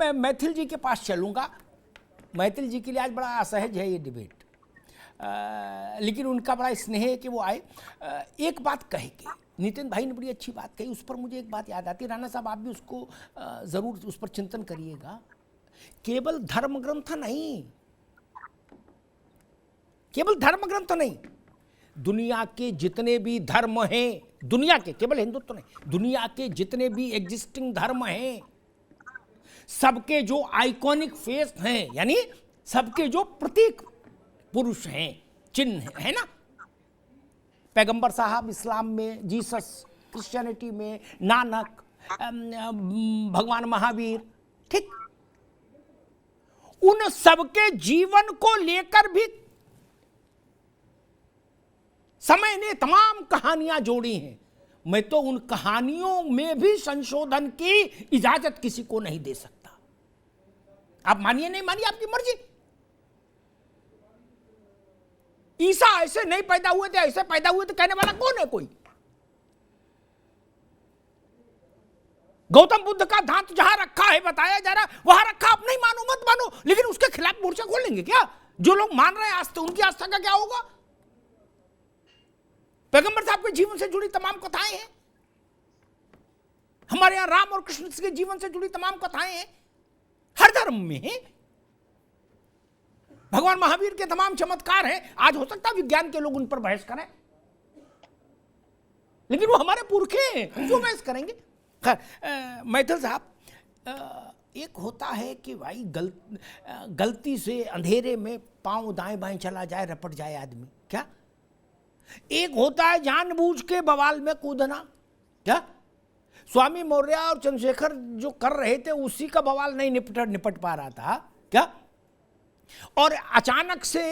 मैं मैथिल जी के पास चलूँगा। मैथिल जी के लिए आज बड़ा असहज है ये डिबेट, लेकिन उनका बड़ा स्नेह है कि वो आए। एक बात कह के नितिन भाई ने बड़ी अच्छी बात कही, उस पर मुझे एक बात याद आती है। राणा साहब आप भी उसको ज़रूर उस पर चिंतन करिएगा। केवल धर्म ग्रंथ नहीं, केवल धर्म ग्रंथ नहीं, दुनिया के जितने भी धर्म हैं, दुनिया के, केवल हिंदुत्व नहीं, दुनिया के जितने भी एग्जिस्टिंग धर्म हैं, सबके जो आइकॉनिक फेस हैं, यानी सबके जो प्रतीक पुरुष हैं, चिन्ह है ना, पैगंबर साहब इस्लाम में, जीसस क्रिश्चियनिटी में, नानक, भगवान महावीर, ठीक, उन सबके जीवन को लेकर भी समय ने तमाम कहानियां जोड़ी हैं। मैं तो उन कहानियों में भी संशोधन की इजाजत किसी को नहीं दे सकता। आप मानिए नहीं मानिए, आपकी मर्जी। ईसा ऐसे नहीं पैदा हुए थे, ऐसे पैदा हुए थे कहने वाला कौन है कोई? गौतम बुद्ध का दांत जहां रखा है बताया जा रहा, वहां रखा, आप नहीं मानो मत मानो, लेकिन उसके खिलाफ मोर्चा खोल लेंगे क्या? जो लोग मान रहे हैं आस्था, उनकी आस्था का क्या होगा? पैगंबर साहब के जीवन से जुड़ी तमाम कथाएं हैं, हमारे यहां राम और कृष्ण के जीवन से जुड़ी तमाम कथाएं हैं, हर धर्म में है। भगवान महावीर के तमाम चमत्कार हैं। आज हो सकता है विज्ञान के लोग उन पर बहस करें, लेकिन वो हमारे पुरखे हैं, हम क्यों बहस करेंगे? खैर, मैथिल साहब, एक होता है कि भाई गलती से अंधेरे में पांव दाएं बाएं चला जाए, रपट जाए आदमी, क्या? एक होता है जानबूझ के बवाल में कूदना, क्या? स्वामी मौर्य और चंद्रशेखर जो कर रहे थे उसी का बवाल नहीं निपट पा रहा था, क्या? और अचानक से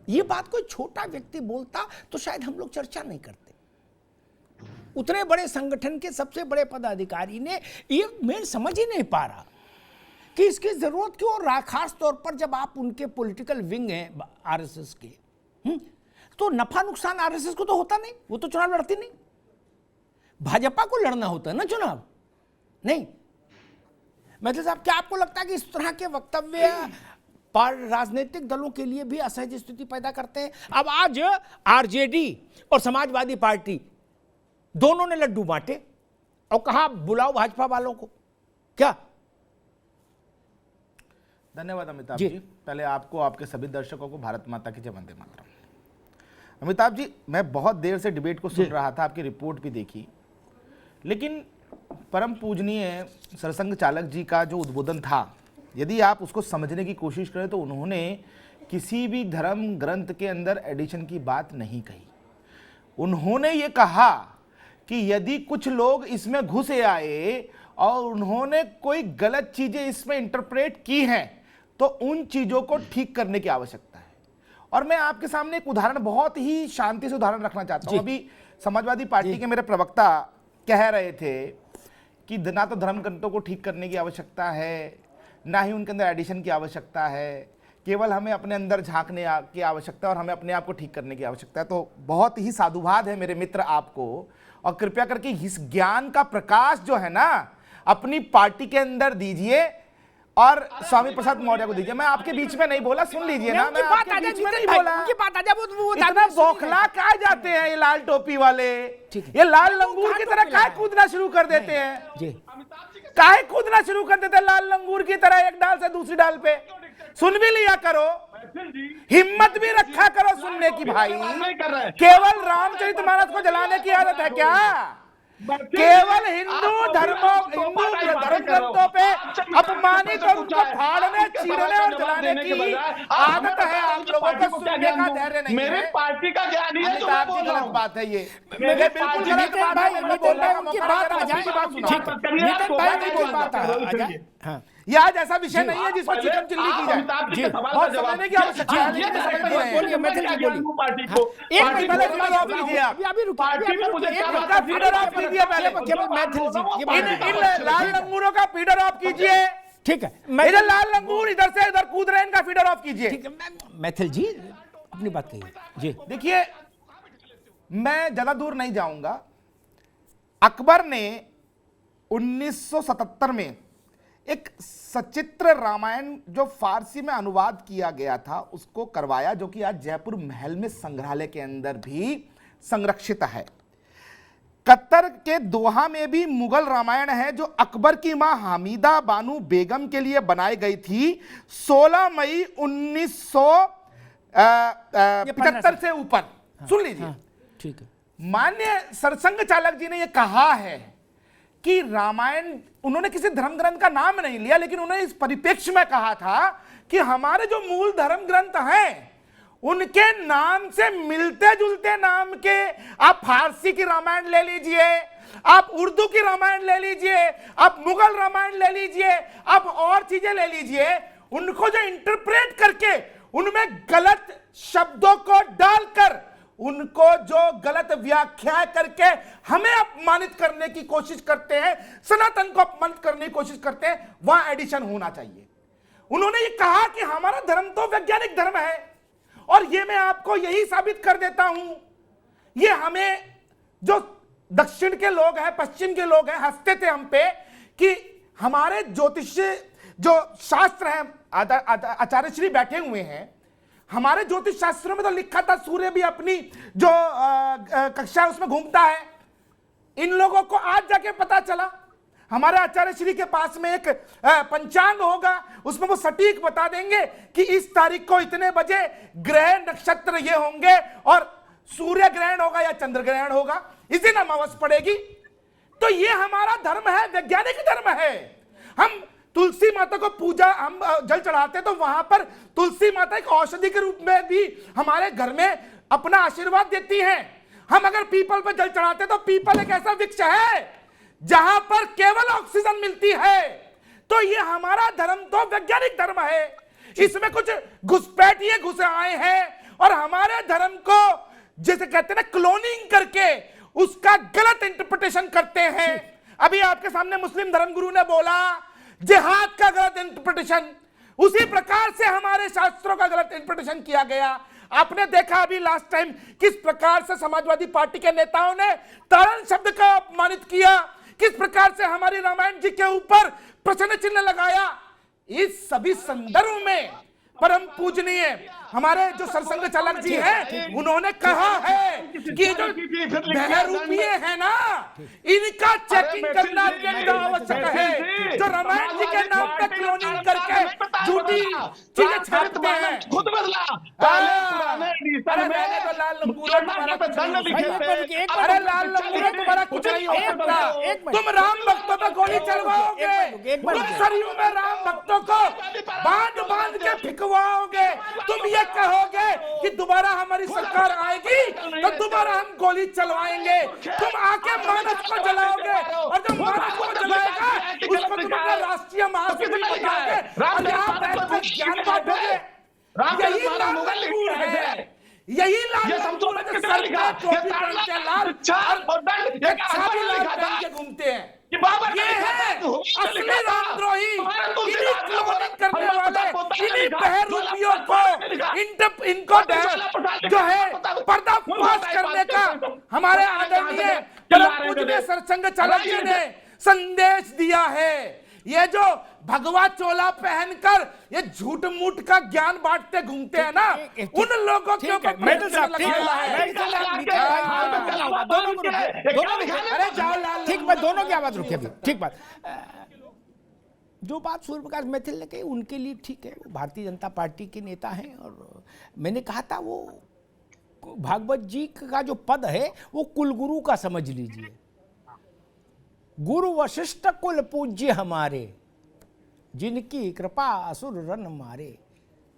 ये बात कोई छोटा व्यक्ति बोलता तो शायद हम लोग चर्चा नहीं करते। उतने बड़े संगठन के सबसे बड़े पदाधिकारी ने, ये मैं समझ ही नहीं पा रहा कि इसकी जरूरत क्यों, और खास तौर पर जब आप उनके पॉलिटिकल विंग हैं आरएसएस के, तो नफा नुकसान आरएसएस को तो होता नहीं, वो तो चुनाव लड़ती नहीं। भाजपा को लड़ना होता है ना चुनाव, नहीं। मैथिल साहब, क्या आपको लगता है कि इस तरह के वक्तव्य राजनीतिक दलों के लिए भी असहज स्थिति पैदा करते हैं? अब आज आरजेडी और समाजवादी पार्टी दोनों ने लड्डू बांटे और कहा बुलाओ भाजपा वालों को, क्या? धन्यवाद अमिताभ जी। पहले आपको, आपके सभी दर्शकों को भारत माता की जय, वंदे मातरम। अमिताभ जी, मैं बहुत देर से डिबेट को सुन रहा था, आपकी रिपोर्ट भी देखी, लेकिन परम पूजनीय सरसंघ चालक जी का जो उद्बोधन था, यदि आप उसको समझने की कोशिश करें तो उन्होंने किसी भी धर्म ग्रंथ के अंदर एडिशन की बात नहीं कही। उन्होंने ये कहा कि यदि कुछ लोग इसमें घुसे आए और उन्होंने कोई गलत चीजें इसमें इंटरप्रेट की हैं तो उन चीजों को ठीक करने की आवश्यकता है। और मैं आपके सामने एक उदाहरण, बहुत ही शांति से उदाहरण रखना चाहता हूं। अभी समाजवादी पार्टी के मेरे प्रवक्ता कह रहे थे कि ना तो धर्म ग्रंथों को ठीक करने की आवश्यकता है, ना ही उनके अंदर एडिशन की आवश्यकता है, केवल हमें अपने अंदर झांकने की आवश्यकता है और हमें अपने आप को ठीक करने की आवश्यकता है। तो बहुत ही साधुवाद है मेरे मित्र आपको, और कृपया करके इस ज्ञान का प्रकाश जो है ना अपनी पार्टी के अंदर दीजिए और स्वामी प्रसाद मौर्य को दीजिए। मैं आपके बीच में नहीं बोला, सुन लीजिए ना, मैं आपके बीच में नहीं बोला। इतना बौखला कहा जाते हैं ये लाल टोपी वाले, ये लाल लंगूर की तरह काहे कूदना शुरू कर देते हैं, काहे कूदना शुरू कर देते हैं लाल लंगूर की तरह, एक डाल से दूसरी डाल पे। सुन भी लिया करो, हिम्मत भी रखा करो सुनने की। भाई केवल रामचरितमानस को जलाने की आदत है क्या? केवल हिंदू धर्म ग्रंथों पे अपमानित और उनको फाड़ने, चीरने और जलाने की आदत है आप लोगों को, सुनने का धैर्य नहीं है। मेरे पार्टी का ज्ञान ही है जो मैं बोल रहा हूं। बात है ये, मेरे बिल्कुल गलत बात है, मैं बोलने का मौका हाँ, ये आज ऐसा विषय नहीं है जिसको चिकन चिल्ली की जाए। बहुत समझने की आवश्यकता है, लेकिन समझ नहीं रहे हैं। पार्टी को एक मिनट ऑफ कीजिए आप, पार्टी में मुझे इनका फीडर ऑफ कीजिए पहले, इन लाल लंगूरों का फीडर ऑफ कीजिए, ठीक है? मेरे लाल लंगूर इधर से इधर कूद रहे हैं, इनका फीडर ऑफ कीजिए, ठीक है? मैथिल जी अपनी बात कहिए जी। देखिए, मैं ज्यादा दूर नहीं जाऊंगा। अकबर ने 1977 में एक सचित्र रामायण जो फारसी में अनुवाद किया गया था उसको करवाया, जो कि आज जयपुर महल में संग्रहालय के अंदर भी संरक्षित है। कतर के दोहा में भी मुगल रामायण है जो अकबर की मां हमीदा बानू बेगम के लिए बनाई गई थी 16 मई 1975 से ऊपर। सुन लीजिए, ठीक है। माननीय सरसंघ चालक जी ने यह कहा है कि रामायण, उन्होंने किसी धर्म ग्रंथ का नाम नहीं लिया, लेकिन उन्होंने इस परिप्रेक्ष्य में कहा था कि हमारे जो मूल धर्म ग्रंथ हैं उनके नाम से मिलते जुलते नाम के, आप फारसी की रामायण ले लीजिए, आप उर्दू की रामायण ले लीजिए, आप मुगल रामायण ले लीजिए, आप और चीजें ले लीजिए, उनको जो इंटरप्रेट करके उनमें गलत शब्दों को डालकर, उनको जो गलत व्याख्या करके हमें अपमानित करने की कोशिश करते हैं, सनातन को अपमानित करने की कोशिश करते हैं, वहां एडिशन होना चाहिए। उन्होंने ये कहा कि हमारा धर्म तो वैज्ञानिक धर्म है, और ये मैं आपको यही साबित कर देता हूं। ये हमें जो दक्षिण के लोग हैं, पश्चिम के लोग हैं, हंसते थे हम पे कि हमारे ज्योतिष जो शास्त्र हैं, आचार्य श्री बैठे हुए हैं, हमारे ज्योतिष शास्त्रों में तो लिखा था सूर्य भी अपनी जो कक्षा उसमें घूमता है। इन लोगों को आज जाके पता चला, हमारे आचार्य श्री के पास में एक पंचांग होगा, उसमें वो सटीक बता देंगे कि इस तारीख को इतने बजे ग्रह नक्षत्र ये होंगे और सूर्य ग्रहण होगा या चंद्र ग्रहण होगा, इस दिन अमावस पड़ेगी। तो ये हमारा धर्म है, वैज्ञानिक धर्म है। हम तुलसी माता को पूजा, हम जल चढ़ाते तो वहां पर तुलसी माता एक औषधि के रूप में भी हमारे घर में अपना आशीर्वाद देती हैं। हम अगर पीपल पर जल चढ़ाते तो पीपल एक ऐसा वृक्ष है जहां पर केवल ऑक्सीजन मिलती है। तो ये हमारा धर्म तो वैज्ञानिक धर्म है, इसमें कुछ घुसपैठिए घुसे आए हैं और हमारे धर्म को जैसे कहते हैं ना क्लोनिंग करके उसका गलत इंटरप्रिटेशन करते हैं। अभी आपके सामने मुस्लिम धर्मगुरु ने बोला जिहाद का गलत इंटरप्रिटेशन, उसी प्रकार से हमारे शास्त्रों का गलत इंटरप्रिटेशन किया गया। आपने देखा अभी लास्ट टाइम किस प्रकार से समाजवादी पार्टी के नेताओं ने तारण शब्द का अपमानित किया, किस प्रकार से हमारी रामायण जी के ऊपर प्रश्न चिन्ह लगाया। इस सभी संदर्भ में परम पूजनीय हमारे जो सरसंघ चालक जी हैं, उन्होंने कहा है कि जो बहरूपीय है ना, इनका चेकिंग करना अत्यंत आवश्यक है। जो रामायण जी के नाम पे क्लोनिंग करके झूठी चीजें छापते हैं। खुद बदला, अरे मैंने तो लाल लंगूरा तुम्हारा कुछ नहीं, अरे लाल लंगूरा तुम्हारा कुछ नहीं हो सकता। तुम राम भक्तों पर गोली चलवाओगे, तुम सरयू में राम भक्तों को बांध बांध के फिकवाओगे, तुम ये कहोगे कि दोबारा हमारी सरकार आएगी तो दोबारा हम गोली चलवाएंगे। तुम आके मानस को जलाओगे और जब मानस को जलाएगा उसको तुम अपना राष्ट्रीय महासचिव बताओगे और यहाँ बैठ कर ज्ञान बांटोगे। यही लाल लंगूर है, यही लाल लंगूर है जो सर पे टोपी पहन के लाल और कच्छा भी लाल पहन के घूमते हैं। ये है असली रामद्रोही, इन्हीं क्लोनिंग करने वाले, इन्हीं बहरूपियों को इनको जो है पर्दाफाश करने का हमारे आदरणीय परम पूज्य सरसंघ चालक जी ने संदेश दिया है। ये जो भगवा चोला पहनकर ये झूठ मूठ का ज्ञान बांटते घूमते हैं ना, उन लोगों के ऊपर ठीक बात, दोनों की आवाज रुके अभी, ठीक बात। जो बात सूर्य प्रकाश मैथिल ने कही उनके लिए ठीक है, वो भारतीय जनता पार्टी के नेता हैं और मैंने कहा था वो भागवत जी का जो पद है वो कुलगुरु का समझ लीजिए। गुरु वशिष्ठ कुल पूज्य हमारे, जिनकी कृपा असुर रन मारे।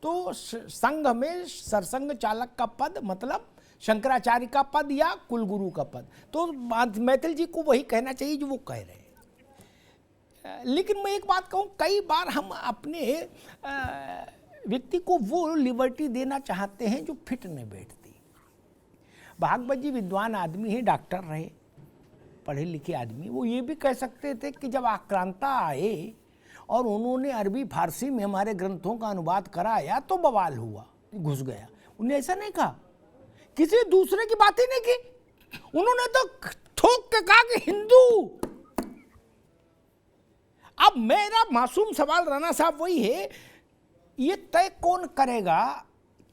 तो संघ में सरसंघ चालक का पद मतलब शंकराचार्य का पद या कुलगुरु का पद। तो मैथिल जी को वही कहना चाहिए जो वो कह रहे हैं। लेकिन मैं एक बात कहूँ, कई बार हम अपने व्यक्ति को वो लिबर्टी देना चाहते हैं जो फिट नहीं बैठती। भागवत जी विद्वान आदमी है, डॉक्टर रहे, पढ़े लिखे आदमी, वो ये भी कह सकते थे कि जब आक्रांता आए और उन्होंने अरबी फारसी में हमारे ग्रंथों का अनुवाद कराया तो बवाल हुआ, घुस गया। उन्हें ऐसा नहीं कहा, किसी दूसरे की बात ही नहीं की, उन्होंने तो ठोक के कहा कि हिंदू। अब मेरा मासूम सवाल राणा साहब वही है, ये तय कौन करेगा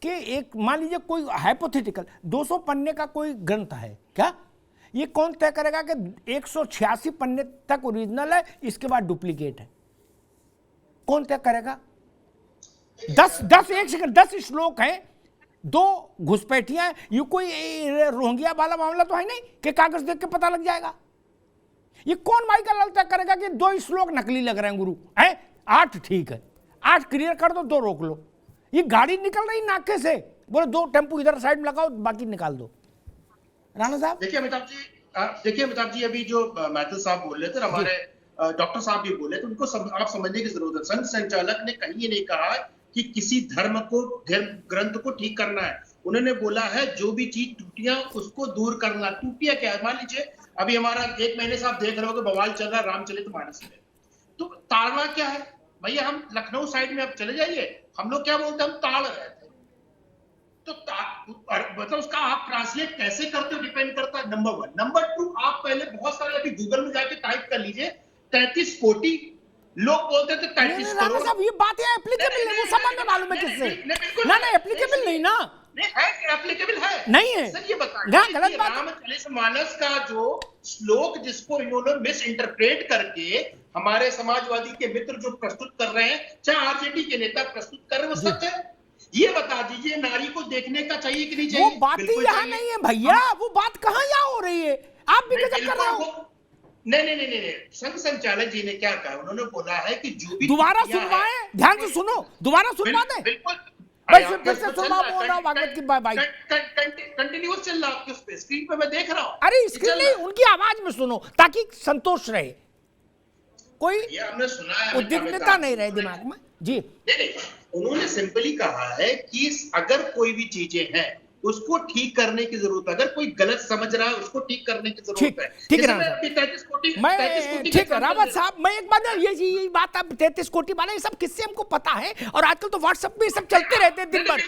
कि एक मान लीजिए कोई हाइपोथेटिकल 200 पन्ने का कोई ग्रंथ है क्या, ये कौन तय करेगा कि 186 पन्ने तक ओरिजिनल है, इसके बाद डुप्लीकेट है? कौन तय करेगा? 10 श्लोक हैं, 2 घुसपैठियां हैं, ये कोई रोहिंग्या वाला मामला तो है नहीं कि कागज देख के पता लग जाएगा। ये कौन भाई का लाल तय करेगा कि 2 श्लोक नकली लग रहे हैं गुरु हैं, 8 ठीक है, 8 क्लियर कर दो, 2 रोक लो। ये गाड़ी निकल रही नाके से, बोले 2 टेम्पू इधर साइड में लगाओ, बाकी निकाल दो। राणा साहब देखिए अमिताभ जी अभी जो मैथिल साहब बोल रहे थे, हमारे डॉक्टर साहब भी बोले, तो उनको आप समझने की जरूरत है। संघ संचालक ने कहीं नहीं कहा कि किसी धर्म ग्रंथ को ठीक करना है। उन्होंने बोला है जो भी चीज टूटियां उसको दूर करना। टूटियां क्या है? मान लीजिए अभी हमारा 1 महीने से आप देख रहे हो कि बवाल चल रहा है रामचरितमानस में, तो ताड़ना क्या है भैया? हम लखनऊ साइड में आप चले जाइए, हम लोग क्या बोलते हैं, हम ताड़ रहे थे। तो मतलब उसका आप ट्रांसलेट कैसे करते हो डिपेंड करता है, नंबर 1। नंबर 2, आप पहले बहुत सारे अभी गूगल में जाके टाइप कर लीजिए 33 कोटि, लोग बोलते थे 33 करोड़। साहब ये बात है एप्लीकेबल नहीं, वो समझ में मालूम है किससे ना एप्लीकेबल नहीं ना, एप्लीकेबल है नहीं है सर। ये बताइए गलत बात। रामचरितमानस का जो श्लोक जिसको इन्होंने मिस इंटरप्रेट करके हमारे समाजवादी के मित्र जो प्रस्तुत कर रहे हैं, चाहे आरजेडी के नेता प्रस्तुत कर रहे हैं, वो सच है? ये बता दीजिए नारी को देखने का चाहिए कि नहीं चाहिए? वो बात ही यहाँ नहीं है भैया, वो बात कहाँ यहाँ हो रही है, आप भी गजब कर रहे हो। नहीं, संघ संचालक जी ने क्या कहा? उन्होंने बोला है कि जो भी दोबारा सुनवाए, ध्यान से सुनो, दोबारा सुनवा दें। बिल्कुल फिर से सुनवा बोल रहा हूँ भागवत की बाई कंटिन्यूअस चल रहा है आपके स्क्रीन पे, मैं देख रहा हूँ। अरे स्क्रीन नहीं, उनकी आवाज में सुनो ताकि संतोष रहे, कोई हमने सुना है, उद्विग्नता नहीं रहे दिमाग में जी। नहीं, उन्होंने सिंपली कहा है कि अगर कोई भी चीजें हैं उसको ठीक करने की जरूरत है, अगर कोई गलत समझ रहा है उसको ठीक करने की जरूरत है। ठीक है मैं ठीक है रावत साहब, मैं एक बात ये बात, अब 33 कोटि वाले ये सब किससे हमको पता है, और आजकल तो व्हाट्सएप पे सब चलते रहते हैं दिन भर।